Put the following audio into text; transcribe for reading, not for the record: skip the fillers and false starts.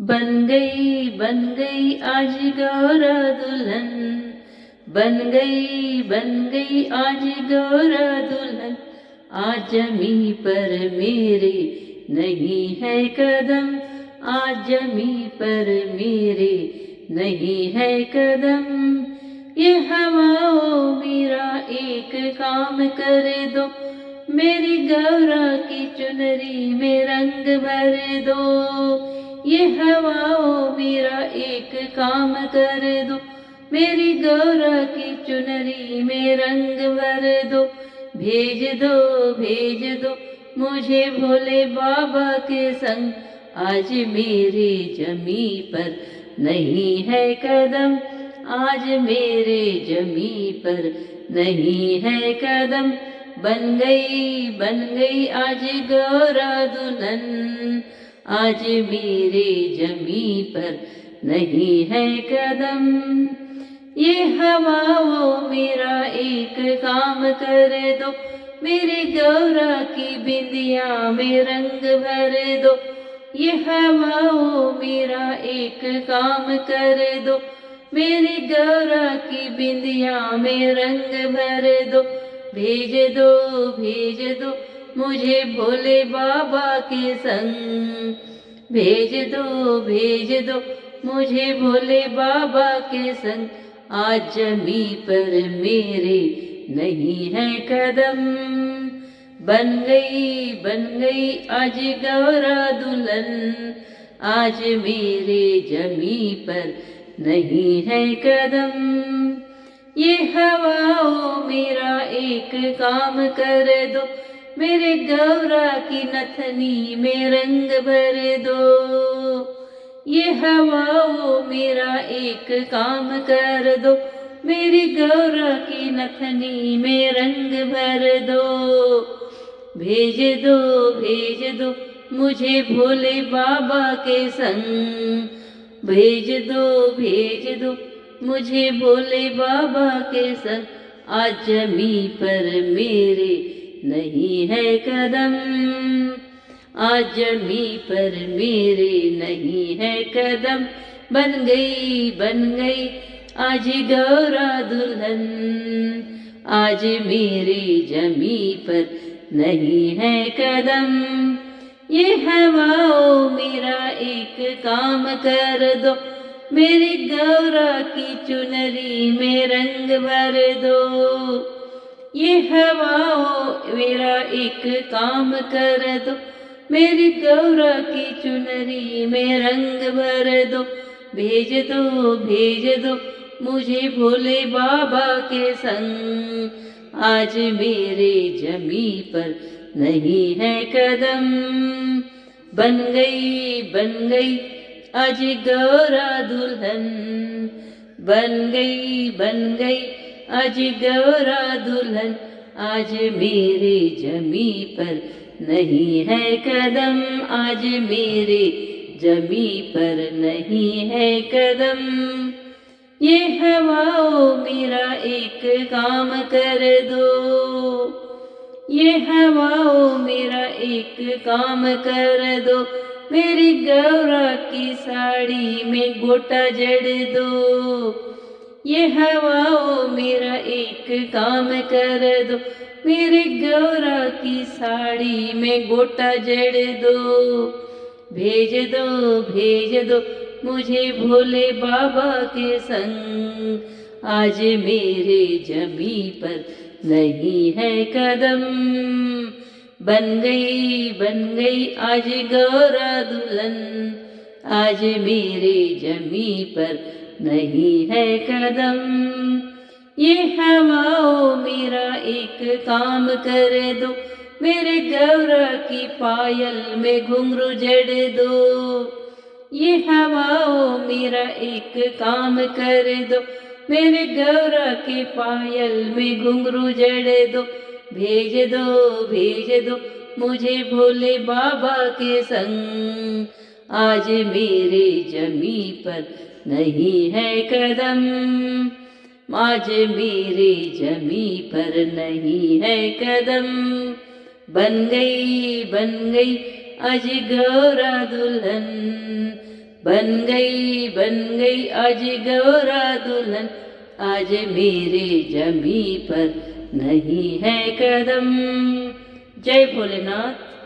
बन गई आज गौरा दुल्हन। बन गई आज गौरा दुल्हन। आज जमी पर मेरे नहीं है कदम। आज जमी पर मेरे नहीं है कदम। ये हवाओं मेरा एक काम कर दो, मेरी गौरा की चुनरी में रंग भर दो। ये हवाओं मेरा एक काम कर दो, मेरी गौरा की चुनरी में रंग भर दो। भेज दो मुझे भोले बाबा के संग। आज मेरे जमी पर नहीं है कदम। आज मेरे जमी पर नहीं है कदम। बन गई आज गौरा दुल्हन। आज मेरे जमी पर नहीं है कदम। ये हवाओं मेरा एक काम कर दो, मेरी गौरा की बिंदिया में रंग भर दो। ये हवाओं मेरा एक काम कर दो, मेरी गौरा की बिंदिया में रंग भर दो। भेज दो मुझे भोले बाबा के संग। भेज दो मुझे भोले बाबा के संग। आज जमी पर मेरे नहीं है कदम। बन गई आज गौरा दुल्हन। आज मेरे जमी पर नहीं है कदम। ये हवाओं मेरा एक काम कर दो, मेरे गौरा की नथनी में रंग भर दो। ये हवाओं मेरा एक काम कर दो, मेरी गौरा की नथनी में रंग भर दो। भेज दो मुझे भोले बाबा के संग। भेज दो मुझे भोले बाबा के संग। आज जमी पर मेरे नहीं है कदम। आज जमी पर मेरे नहीं है कदम। बन गई आज गौरा दुल्हन। आज मेरे जमी पर नहीं है कदम। ये हवाओं मेरा एक काम कर दो, मेरी गौरा की चुनरी में रंग भर दो। ये हवाओं मेरा एक काम कर दो, मेरी गौरा की चुनरी में रंग भर दो। भेज दो मुझे भोले बाबा के संग। आज मेरे जमी पर नहीं है कदम। बन गई आज गौरा दुल्हन। बन गई आज गौरा दुल्हन। आज मेरे जमी पर नहीं है कदम। आज मेरे जमी पर नहीं है कदम। ये हवाओं मेरा एक काम कर दो। ये हवाओं मेरा एक काम कर दो, मेरी गौरा की साड़ी में गोटा जड़ दो। ये हवाओं मेरा एक काम कर दो, मेरी गौरा की साड़ी में गोटा जड़ दो। भेज दो मुझे भोले बाबा के संग। आज मेरे जमी पर नहीं है कदम। बन गई आज गौरा दुल्हन। आज मेरे जमी पर नहीं है कदम। ये हवाओं मेरा एक काम कर दो, मेरे गौरा की पायल में घुंघरू जड़ दो। ये हवाओं मेरा एक काम कर दो, मेरे गौरा की पायल में घुंघरू जड़ दो। भेज दो मुझे भोले बाबा के संग। आज मेरे जमी पर नहीं है कदम। आज मेरे जमी पर नहीं है कदम। बन गई आज गौरा दुल्हन। बन गई आज गौरा दुल्हन, आज मेरे जमी पर नहीं है कदम। जय भोलेनाथ।